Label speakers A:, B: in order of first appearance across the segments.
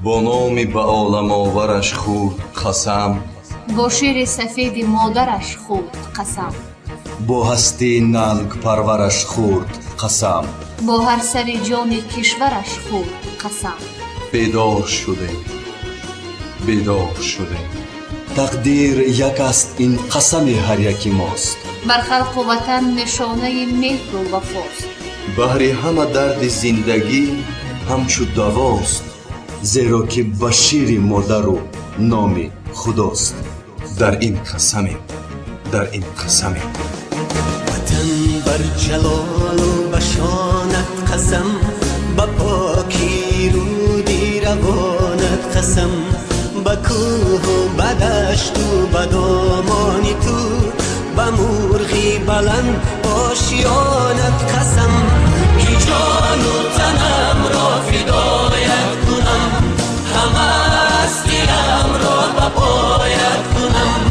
A: бо номи ба оламовараш хурд қасам,
B: бо шери сафеди модараш хурд қасам,
A: бо ҳастии нанг парвараш хурд қасам,
B: бо ҳар сари ҷони кишвараш хурд қасам.
A: бедор шудем, бедор шудем. тақдир як аст, ин қасами ҳар яки мост.
B: бар халқу ватан нишонаи меҳру вафост.
A: баҳри ҳама дарди зиндагӣ ҳамчу давост, зеро ки ба шири модару номи худост. дар ин қасамем, дар ин қасамем.
C: ватан бар ҷалолу башонат қасам, ба поки руди равонат қасам, ба кӯҳу ба дашту ба домони ту, ба мурғи баланд ошиёнат қасам, ки ҷону танамро фидоят кунам, ҳама ҳастиамро ба поят кунам,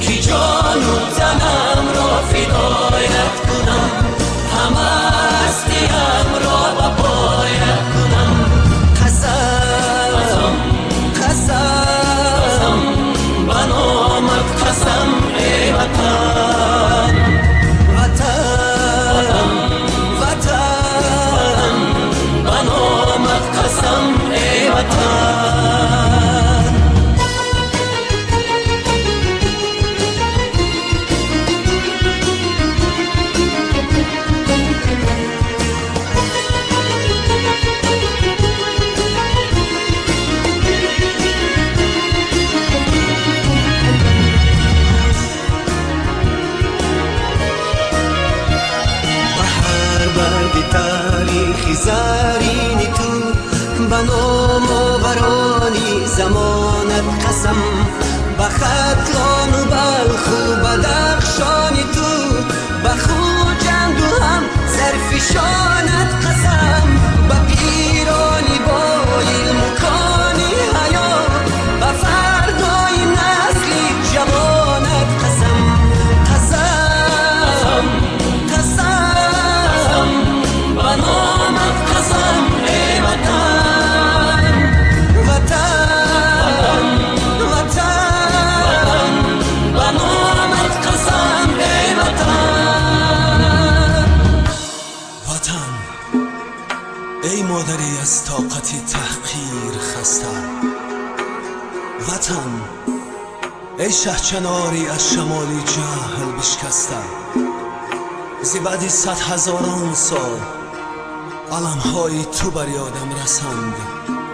C: ки ҷону танамро фидоят кунам, ҳама ҳастиамро ба поят кунам. қасам, қасам, ба номат қасам, эй ватан, ватан, ватан, ба номат қасам, эй ватан. تاریخی زرینی تو، به نام آورانی زمانت قسم، به ختلان و بلخ و بدخشانی تو، به خوجند و هم زرفشانت قسم، به پیرانی با علم و کانی حیات، به فردای نسلی جوانت قسم. قسم، قسم، به نامت قسم، ای وطن، وطن، وطن، به نامت قسم، ای وطن. وطن، ای مادری از طاقت تحقیر خسته، وطن، ای شهچناری از شمالی جهل بشکسته، زی بعد 100,000 سال علمهای تو بر یادم رسند،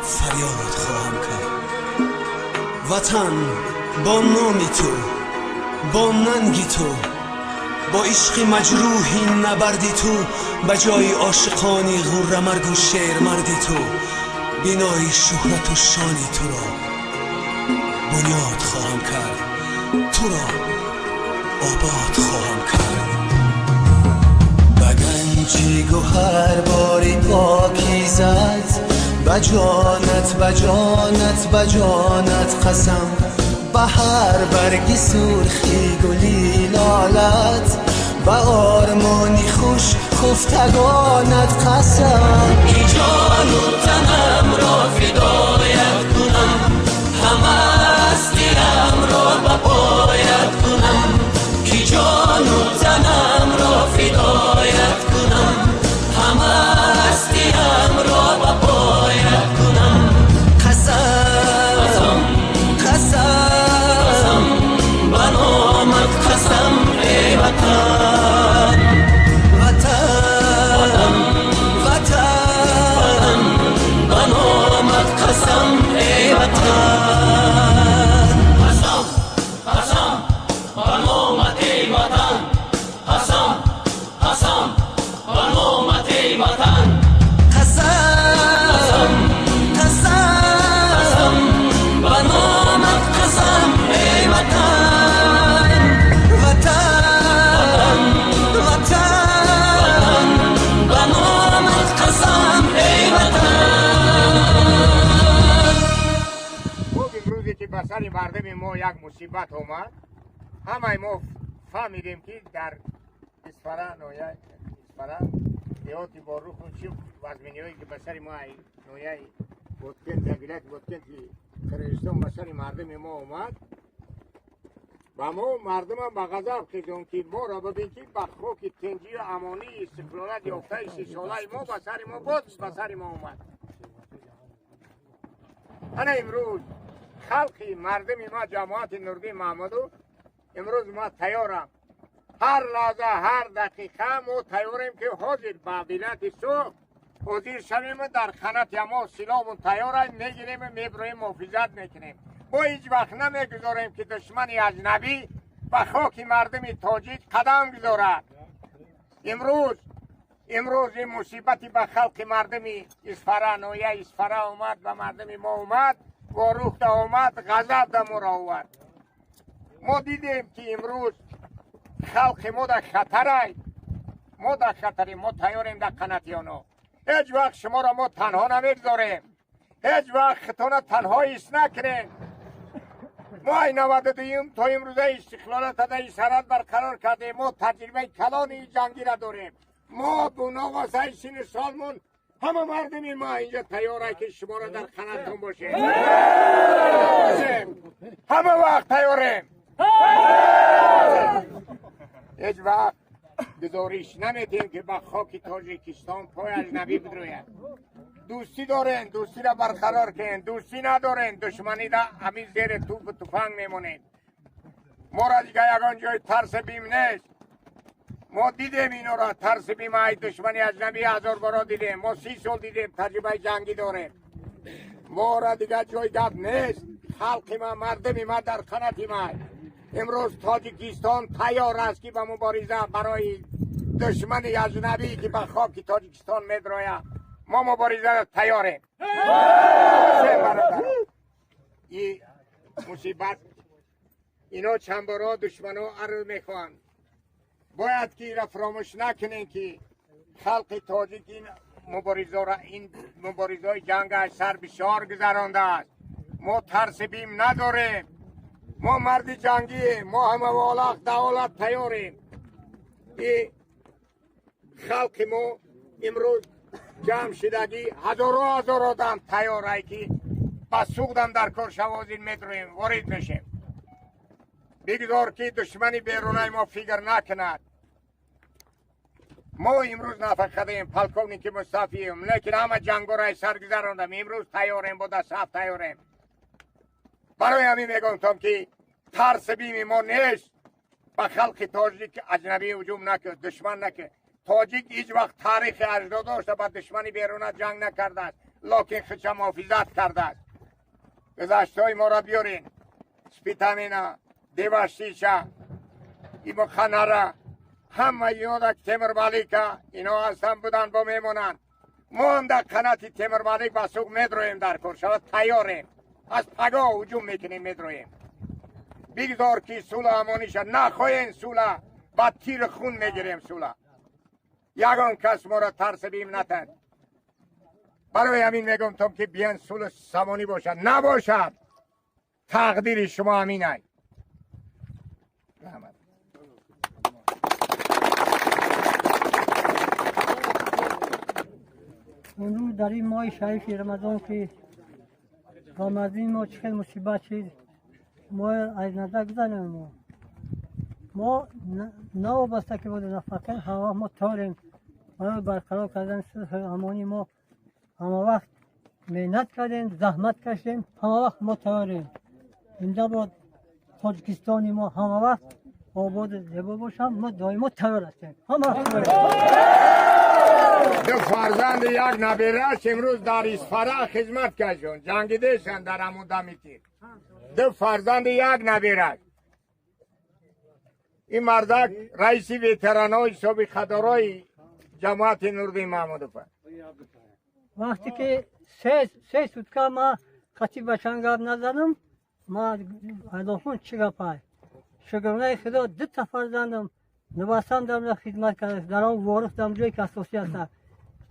C: فریاد خواهم کرد. وطن، با نامی تو، با ننگی تو، با عشق مجروحی نبردی تو، به جای عاشقانی غره مرگ و شیر مردی تو، بینای شهرت و شانی تو را بنیاد خواهم کرد، تو را آباد خواهم کرد. بگنجی گوهر باری پاکیزت، بجانت بجانت بجانت قسم، به هر برگی سرخی گلی لالت، به آرمانی خوش خفتگانت قسم، کی جان و تنم را فدایت کنم، همه هستیم را به پایت کنم، کی جان و تنم را فدایت کنم، همه هستیم را به پایت کنم. قسم، قسم، به نامت قسم، ای وطن، وطن، وطن، به نامت قسم، ای وطن. قسم، قسم، به نامت ای وطن، قسم، قسم، به نامت ای وطن. قسم، قسم، به نامت قسم، ای وطن، وطن، وطن، به نامت قسم، ای وطن.
D: خب امروزی که به سر مردم ما یک مصیبت آمد، همه ما فهمیدیم که در اسفران دیهاتی با روح چی وزمینی هایی که به سر ما نویه بودکن دبیرک بودکن که کرشتون بسر مردم ما اومد و ما مردم هم با غضب کردن که ما را ببین که بخوک تنجی و امانی استقلالت یافته 6 ساله ما بسر ما بود بسر ما اومد. انا امروز خلقی مردم ما جماعت نوردین محمدو امروز ما تیارم هر لحظه هر دقیقه ما تیاریم که حاضر با بینت صبح حاضر شویم در خانت ما سلاحمون تیاریم میگیریم میبرویم محافظت میکنیم. ما هیچ وقت نمیگذاریم که دشمن اجنبی به خاک مردم تاجیک قدم گذارد. امروز این مصیبتی به خلق مردم اسفره نویه اسفره اومد و مردم ما اومد و روخت اومد غضب در ما را آورد. ما دیدیم که امروز خلق ما در خطره ما تیاریم در قناتیانو. هیچ وقت شما را ما تنها نمیگذاریم، هیچ وقت خطانه تنها ایست نکنیم. ما این 92 تا امروز استقلالت در سرحد برقرار کردیم. ما تجربه کلان جنگی را داریم. ما بنا واسه سین سالمون همه مردم ما اینجا تیاره که شما را در خانتون باشه. همه وقت تیاریم. هیچ وقت گزارش نمیدیم که با خاک تاجیکستان پای اجنبی بدروید. دوستی دارین، دوستی را برقرار کنین. دوستی ندارین، دشمنی را همین زیر توپ و تفنگ میمونید. ما را دیگه یکان جای ترس بیم نیست. ما دیدیم اینو را ترس بیم های دشمنی اجنبی 1000 بار دیدیم. ما 30 سال دیدیم تجربه جنگی داریم. ما را دیگه جای گپ نیست. خلق ما مردم ما در قنات ما امروز تاجیکستان تیار است که به مبارزه برای دشمن اجنبی که به خاک تاجیکستان میدراید. ما مبارزه تیاریم. این مصیبت اینا چند بارا دشمن ها عرض میخوان باید که را فراموش نکنین که خلق تاجیک این مبارزه جنگ از سر بسیار گذرانده است. ما ترس بیم نداریم. ما مرد جنگی، ما همه والق دولت تیاریم. این خلق ما امروز جمع شدگی هزار آدم تیاره که بس سوقدم در کار شوازین مترویم وارد میشیم. بگذار که دشمنی بیرونای ما فکر نکند. ما امروز نفقدیم پلکونی که مصطفیم لیکن همه جنگو رای سرگذراندم. امروز تیاریم با دست هفت تیاریم. برای همین میگم که ترس بیم ما نیست. به خلق تاجیک اجنبی هجوم نکرد، دشمن نکرد. تاجیک هیچ وقت تاریخ اجدا داشته با دشمنی بیرون جنگ نکرده است، لکن خودش محافظت کرده است. گذشته‌های ما را بیارین، سپیتامینا، دیواشیشا، ایمو خنارا، همه اینا در تیمور مالیکا اینا هستن بودن با میمونن. ما هم در قنات تیمور مالیک با سوق میدرویم در کورشا تیاریم. از پگاه هجوم میکنیم میدرویم. بگذار که سولا امانیشا نخواهین سولا با تیر خون میگیریم سولا. یگان کس ما را ترس بیم نتن. برای همین میگم تم که بیان سول سمانی باشد نباشد تقدیر شما همین های.
E: امروز در این ماه شریف رمضان که رمضان ما چه مصیبت شد ما از نظر گذاریم. ما نوابسته که بود نفقه هوا ما تاریم برای برقرار کردن صلح امانی. ما همه وقت محنت کردیم، زحمت کشیم، همه وقت ما تاریم. اینجا با تاجیکستانی ما همه وقت آباد زیبا باشم. ما دائما تیار هستیم. همه وقت
D: دو فرزند یک نبیرش امروز در اسفره خدمت کردن، جنگیدهشن در همون دمیتی. دو فرزند یک نبیرش. این مردک رئیس ویترانای صوبی خدارای جماعت نوردین محمدوفه.
E: وقتی که سه سوتکا ما خطی بچنگاب نزدم ما ادافون چی گپای شگرنای خدا دو تا فرزندم نوستم در خدمت کردم در آن وارث دم جایی که اساسی هست.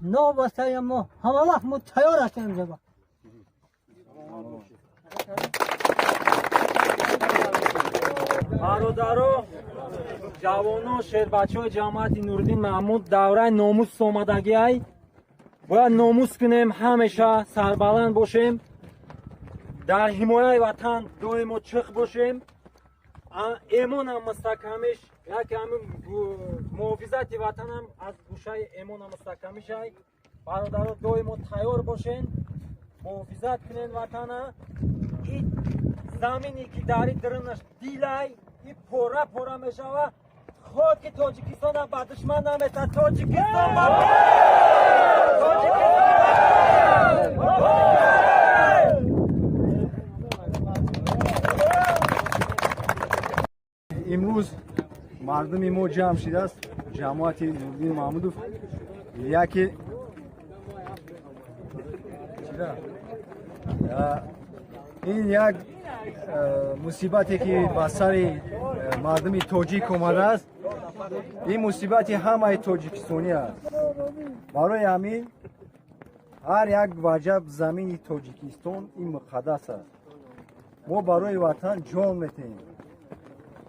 E: نو بسته ما همه وقت ما تیار هستیم جبا.
F: برادرو جوانو شهر بچه های جماعت نوردین محمود دوره ناموس آمدگی های باید ناموس کنیم، همیشه سربلند باشیم، در حمایت وطن دائم چخ باشیم. ایمان هم مستحکمش، یکی همین محافظت وطن هم از گوشه ایمان هم مستحکمش های. برادرها دائم تیار باشین، محافظت کنین وطن. این زمینی که داری درنش دیلای این پورا میشه و خاک تاجیکستان هم به دشمن نمیشه. تاجیکستان
G: امروز مردم ما جمع شده است. جماعت نوردین محمودوف یکی این یک مصیبتی که با سر مردم تاجیک اومده است. این مصیبت همه تاجیکستانی است. برای همین هر یک وجب زمین تاجیکستان این مقدس است. ما برای وطن جان میتیم.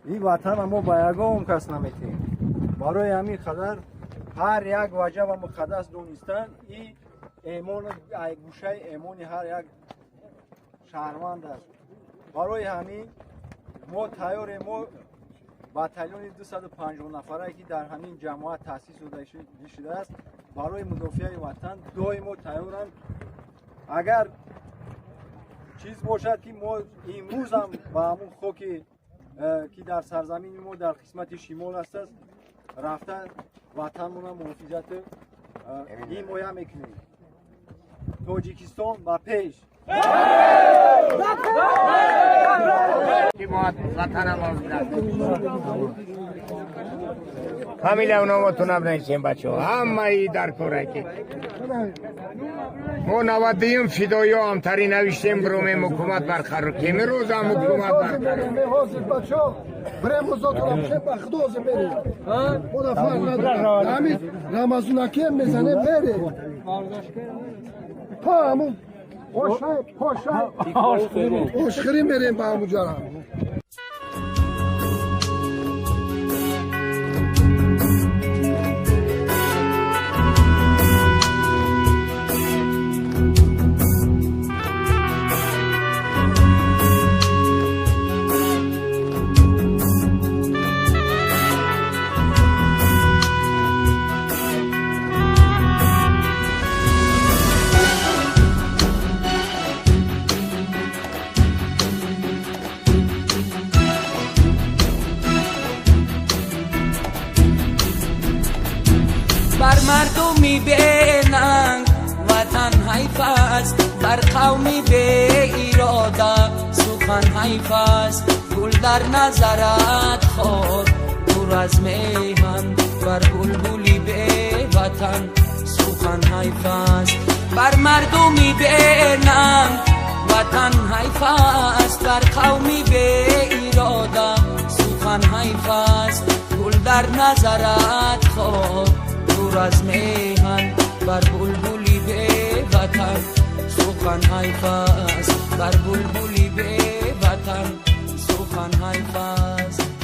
G: این وطن ما با یگام کس نمیتیم. برای همین خاطر هر یک وجب مقدس دونستن این ایمان گوشه ایمانی هر یک شهروند است. برای همین ما تیار ما باتالون 250 نفره که در همین جماعت تاسیس شده است برای مدافع وطن دائم تیارند. اگر چیز باشد که ما امروز هم با همون خاکی که در سرزمین ما در قسمت شمال است رفته وطنمون محافظت این مایا میکنیم. تاجیکستان با پیش.
D: فامیل اونا تونم نیستیم بچه ها همه ای در کوره که ما 90 فدایی هم تری نوشتیم بروم حکومت برقرار کنیم. روز هم حکومت برقرار
H: بریم مزاتون هم بخدوز بریم خدا فرق نداره. همین رمزونکی هم میزنه بریم تا همون خوشخریم بریم با همون جرم.
I: بر مردمی بینند وطن حیف است، بر قومی به اراده سخن حیف است. گل در نظرت خود دور از میهن، بر بلبلی به وطن سخن حیف است. بر مردمی بینند وطن حیف است، بر قومی به اراده سخن حیف است. گل در نظرت خود دور از میهن، بر بلبلی به وطن سخن حیف است. بر بلبلی به وطن سخن حیف است.